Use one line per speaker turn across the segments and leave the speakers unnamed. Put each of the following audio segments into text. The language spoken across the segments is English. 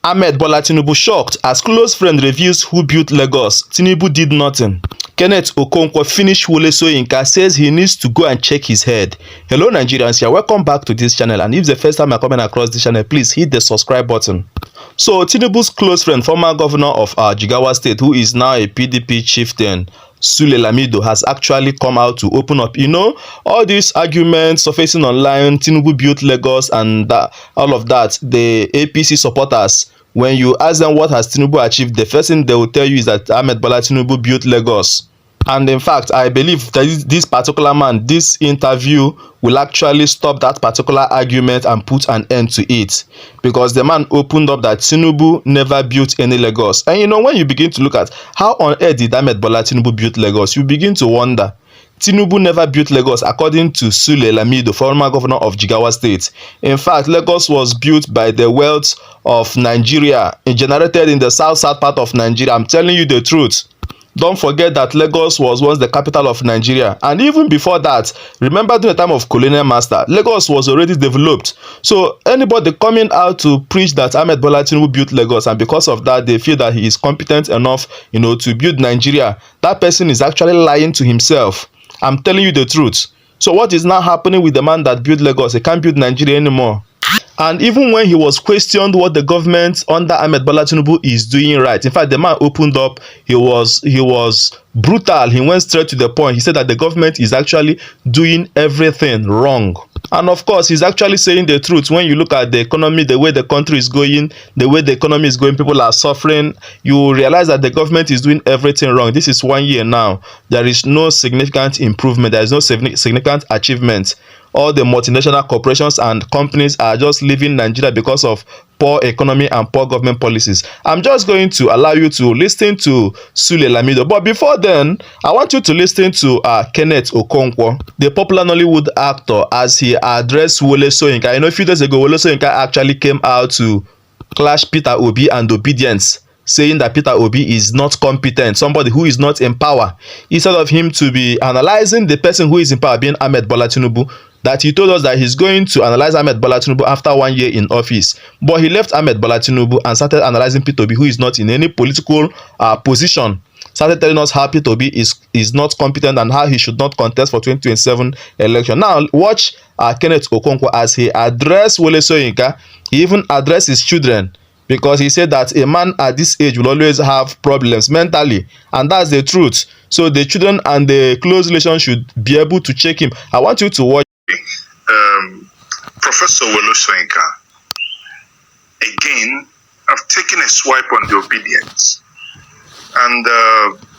Ahmed Bola Tinubu shocked as close friend reveals who built Lagos. Tinubu did nothing. Kenneth Okonkwo finished Wole Soyinka, says he needs to go and check his head. Hello Nigerians, here, welcome back to this channel, and if it's the first time you're coming across this channel, please hit the subscribe button. So Tinubu's close friend, former governor of Jigawa State, who is now a PDP chieftain, Lamido, has actually come out to open up. You know, all these arguments surfacing online, Tinubu built Lagos and all of that, the APC supporters, when you ask them what has Tinubu achieved, the first thing they will tell you is that Ahmed Bola Tinubu built Lagos. And in fact, I believe that this particular man, this interview will actually stop that particular argument and put an end to it. Because the man opened up that Tinubu never built any Lagos. And you know, when you begin to look at how on earth did Ahmed Bola Tinubu build Lagos, you begin to wonder. Tinubu never built Lagos, according to Lamido, former governor of Jigawa State. In fact, Lagos was built by the wealth of Nigeria, generated in the south part of Nigeria. I'm telling you the truth. Don't forget that Lagos was once the capital of Nigeria. And even before that, remember during the time of colonial master, Lagos was already developed. So anybody coming out to preach that Ahmed Bola Tinubu built Lagos, and because of that they feel that he is competent enough, you know, to build Nigeria, that person is actually lying to himself. I'm telling you the truth. So what is now happening with the man that built Lagos? He can't build Nigeria anymore. And even when he was questioned what the government under Ahmed Bola Tinubu is doing right, in fact, the man opened up. He was brutal. He went straight to the point. He said that the government is actually doing everything wrong. And of course, he's actually saying the truth. When you look at the economy, the way the country is going, the way the economy is going, people are suffering. You realize that the government is doing everything wrong. This is 1 year now. There is no significant improvement. There is no significant achievement. All the multinational corporations and companies are just leaving Nigeria because of poor economy and poor government policies. I'm just going to allow you to listen to Lamido. But before then, I want you to listen to Kenneth Okonkwo, the popular Nollywood actor, as he addressed Wole Soyinka. You know, a few days ago, Wole Soyinka actually came out to clash Peter Obi and obedience, saying that Peter Obi is not competent, somebody who is not in power. Instead of him to be analyzing the person who is in power, being Ahmed Bola Tinubu, that he told us that he's going to analyze Ahmed Bola Tinubu after 1 year in office. But he left Ahmed Bola Tinubu and started analyzing Peter Obi, who is not in any political position. Started telling us how Peter Obi is not competent and how he should not contest for 2027 election. Now, watch Kenneth Okonkwo as he addressed Wole Soyinka. He even addressed his children, because he said that a man at this age will always have problems mentally, and that's the truth. So the children and the close relation should be able to check him. I want you to watch.
Professor Wole Soyinka, again, I've taken a swipe on the obedience. And,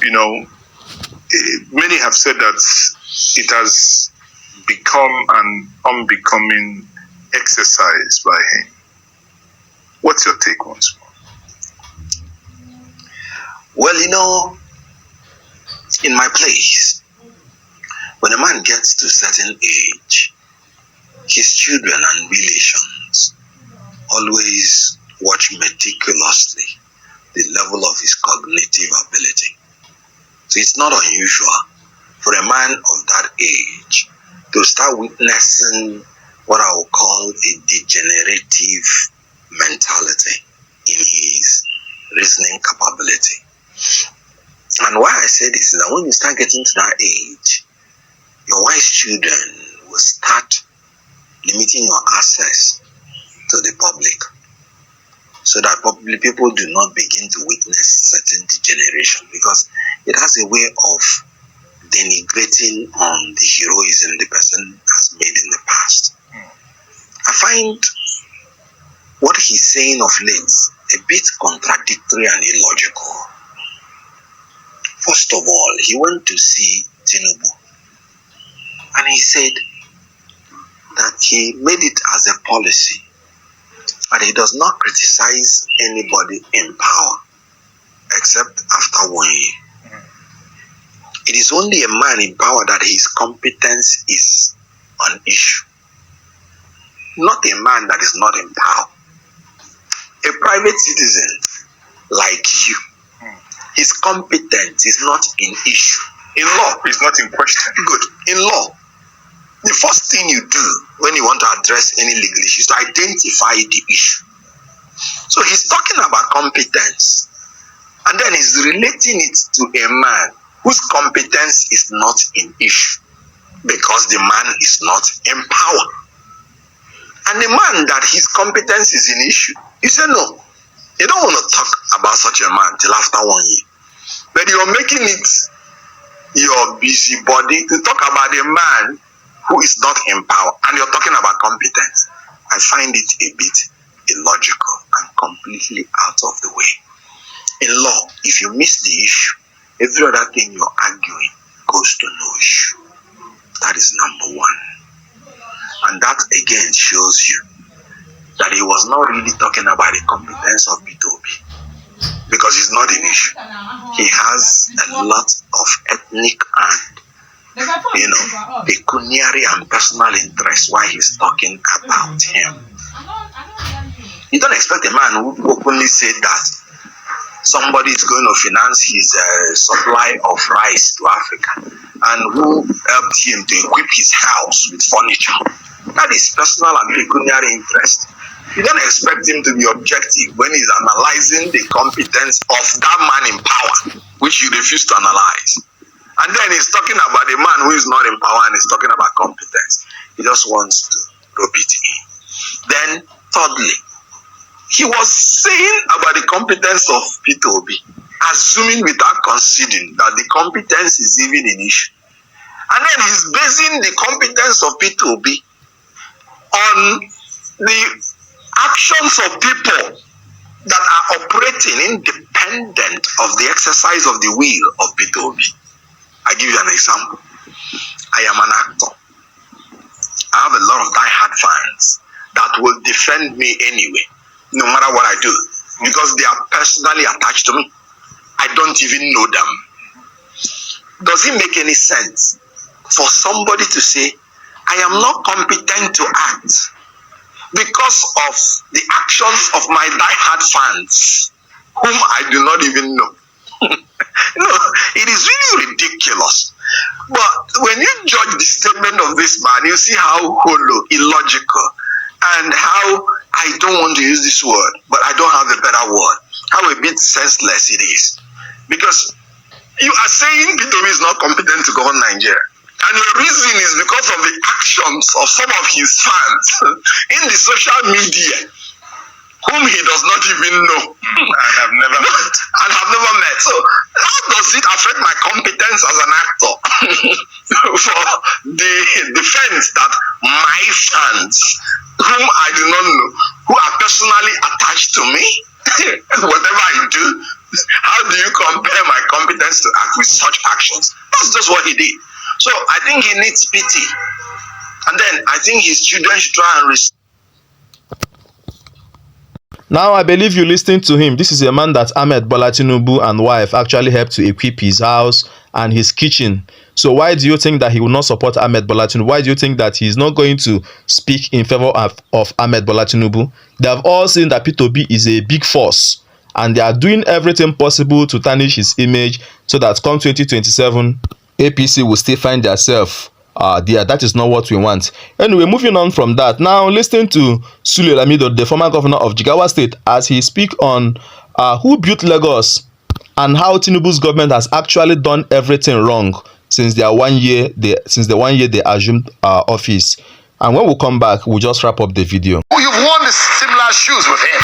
you know, many have said that it has become an unbecoming exercise by him. What's your take once more?
Well, you know, in my place, when a man gets to a certain age, his children and relations always watch meticulously the level of his cognitive ability. So it's not unusual for a man of that age to start witnessing what I would call a degenerative mentality in his reasoning capability. And why I say this is that when you start getting to that age, your wife's children will start limiting your access to the public, so that probably people do not begin to witness certain degeneration, because it has a way of denigrating on the heroism the person has made in the past. I find what he's saying of late a bit contradictory and illogical. First of all, he went to see Tinubu, and he said that he made it as a policy that he does not criticize anybody in power except after 1 year. It is only a man in power that his competence is an issue, not a man that is not in power. A private citizen like you, his competence is not in issue. In law,
it's not in question.
Good. In law, the first thing you do when you want to address any legal issue is to identify the issue. So he's talking about competence, and then he's relating it to a man whose competence is not in issue because the man is not in power. And the man that his competence is in issue, you say no, you don't want to talk about such a man till after 1 year. But you're making it your busybody to talk about a man who is not in power, and you're talking about competence. I find it a bit illogical and completely out of the way. In law, if you miss the issue, every other thing you're arguing goes to no issue. That is number one. And that again shows you that he was not really talking about the competence of Peter Obi, because it's not an issue. He has a lot of ethnic and pecuniary and personal interest while he's talking about him. You don't expect a man who openly said that somebody is going to finance his supply of rice to Africa, and who helped him to equip his house with furniture. That is personal and pecuniary interest. You don't expect him to be objective when he's analyzing the competence of that man in power, which you refuse to analyze. And then he's talking about a man who is not in power and he's talking about competence. He just wants to rope it in. Then, thirdly, he was saying about the competence of Peter Obi, assuming without considering that the competence is even an issue. And then he's basing the competence of Peter Obi on the actions of people that are operating independent of the exercise of the will of Peter Obi. I give you an example. I am an actor. I have a lot of die-hard fans that will defend me anyway, no matter what I do, because they are personally attached to me. I don't even know them. Does it make any sense for somebody to say, I am not competent to act because of the actions of my die-hard fans, whom I do not even know? No, it is really ridiculous. But when you judge the statement of this man, you see how hollow, illogical, and how, I don't want to use this word, but I don't have a better word, how a bit senseless it is. Because you are saying Peter Obi is not competent to govern Nigeria. And your reason is because of the actions of some of his fans in the social media, whom he does not even know and have never met. So how does it affect my competence as an actor for the defense that my fans, whom I do not know, who are personally attached to me, whatever I do, how do you compare my competence to act with such actions? That's just what he did. So I think he needs pity. And then I think his children should try and
Now, I believe you listening to him. This is a man that Ahmed Bola Tinubu and wife actually helped to equip his house and his kitchen. So why do you think that he will not support Ahmed Bola Tinubu? Why do you think that he's not going to speak in favor of Ahmed Bola Tinubu? They have all seen that Peter Obi is a big force, and they are doing everything possible to tarnish his image so that come 2027, APC will still find themselves there. That is not what we want. Anyway, moving on from that, now listening to Lamido, the former governor of Jigawa State, as he speak on who built Lagos and how Tinubu's government has actually done everything wrong since the 1 year they assumed office. And when we come back, we'll just wrap up the video.
You've worn the similar shoes with him.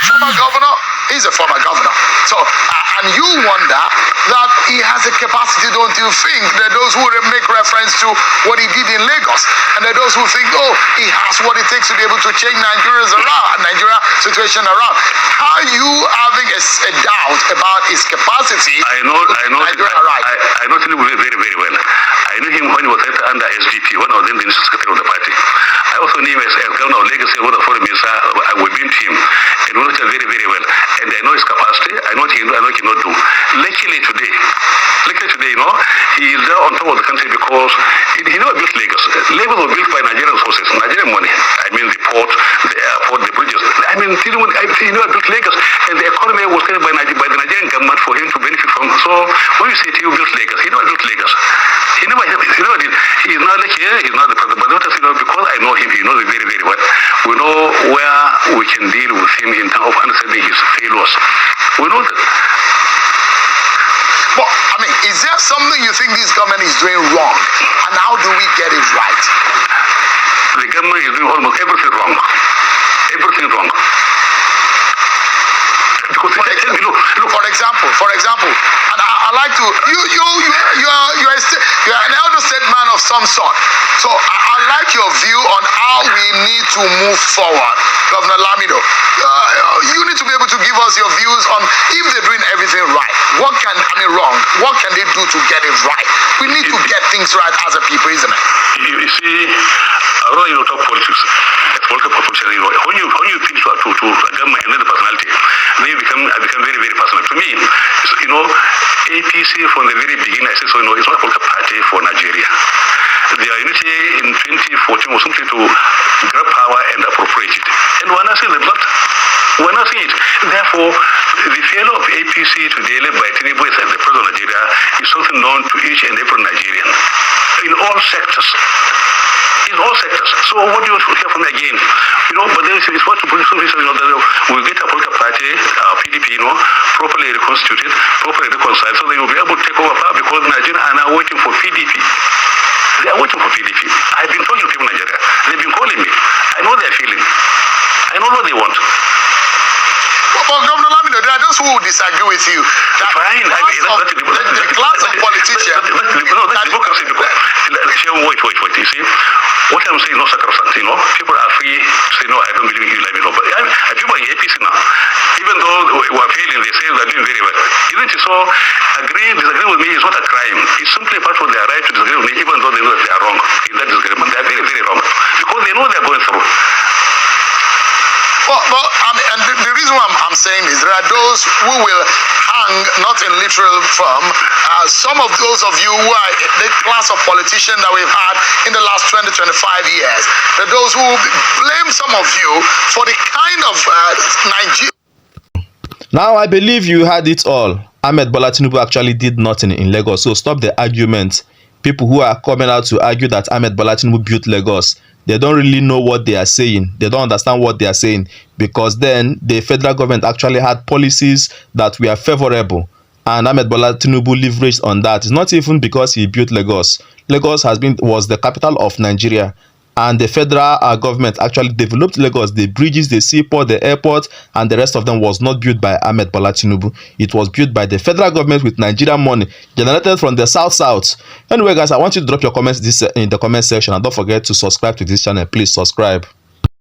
Former governor, he's a former governor. So, and you wonder that he has a capacity, don't you think? There are those who make reference to what he did in Lagos, and there are those who think, oh, he has what it takes to be able to change Nigeria situation around. How are you having a doubt about his capacity?
I know Tinubu very, very well. I knew him when he was under SDP, when I was in the national secretary of the party. I also knew him as governor of Lagos, one of the foreign ministers. We've been to him, and we know him very, very well. And I know his capacity. I know what he can do. I know what he cannot do. Luckily today, he is there on top of the country because he never built Lagos. Lagos was built by Nigerian forces, Nigerian money. I mean the port, the airport, the bridges. I I mean, Tinubu, built Lagos, and the economy was carried by the Nigerian government for him to benefit from. So when you say Tinubu built Lagos, he never built Lagos. He never did. He's not like here, he's not the president. But because I know him, he knows it very, very well. We know where we can deal with him in terms of understanding his failures. We know that.
But, I mean, is there something you think this government is doing wrong? And how do we get it right?
The government is doing almost everything wrong. Everything wrong. Because
for example, and I like to you're an elder statesman of some sort. So I like your view on how we need to move forward, Governor Lamido. You need to be able to give us your views on if they're doing everything right. What can wrong? What can they do to get it right? We need to get things right as a people, isn't it?
You see, I don't know, talk politics. It's political politics. When you finish to government and then the personality, then I become very, very personal. To me, APC from the very beginning, I said, it's not a political party for Nigeria. Their unity in 2014 was simply to grab power and appropriate it. And we're not seeing the result. We're not seeing it. Therefore, the failure of APC today led by Tinubu as the president of Nigeria is something known to each and every Nigerian in all sectors. In all sectors. So what do you hear from me again? But then it's what to put some reason, that we get a political party, PDP, properly reconstituted, properly reconciled, so they will be able to take over power because Nigerians are now waiting for PDP. They are waiting for PDP. I've been talking to people in Nigeria. They've been calling me. I know their feeling. I know what they want.
But Governor Lamido, there are those who will disagree with you.
Fine.
The class of politicians.
That's democracy. Wait. You see, what I'm saying is not sacrosanct. People are free to say, no, I don't believe you, Lamido. But people in APC now, even though we're failing, they say they're doing very well. Isn't it so? Disagree with me is not a crime. It's simply part of their right to disagree with me, even though they know that they are wrong in that disagreement. They are very, very wrong. Because they know they're going through.
And the reason why I'm saying is there are those who will hang, not in literal form, some of those of you who are the class of politicians that we've had in the last 20, 25 years. There are those who blame some of you for the kind of Nigeria.
Now, I believe you had it all. Ahmed Bola Tinubu actually did nothing in Lagos, so stop the argument. People who are coming out to argue that Ahmed Bola Tinubu built Lagos, they don't really know what they are saying. They don't understand what they are saying, because then the federal government actually had policies that were favorable, and Ahmed Bola Tinubu leveraged on that. It's not even because he built Lagos. Lagos was the capital of Nigeria, and the federal government actually developed Lagos. The bridges, the seaport, the airport, and the rest of them was not built by Ahmed Bola Tinubu. It was built by the federal government with Nigerian money generated from the south. Anyway, guys, I want you to drop your comments in the comment section, and don't forget to subscribe to this channel. Please subscribe.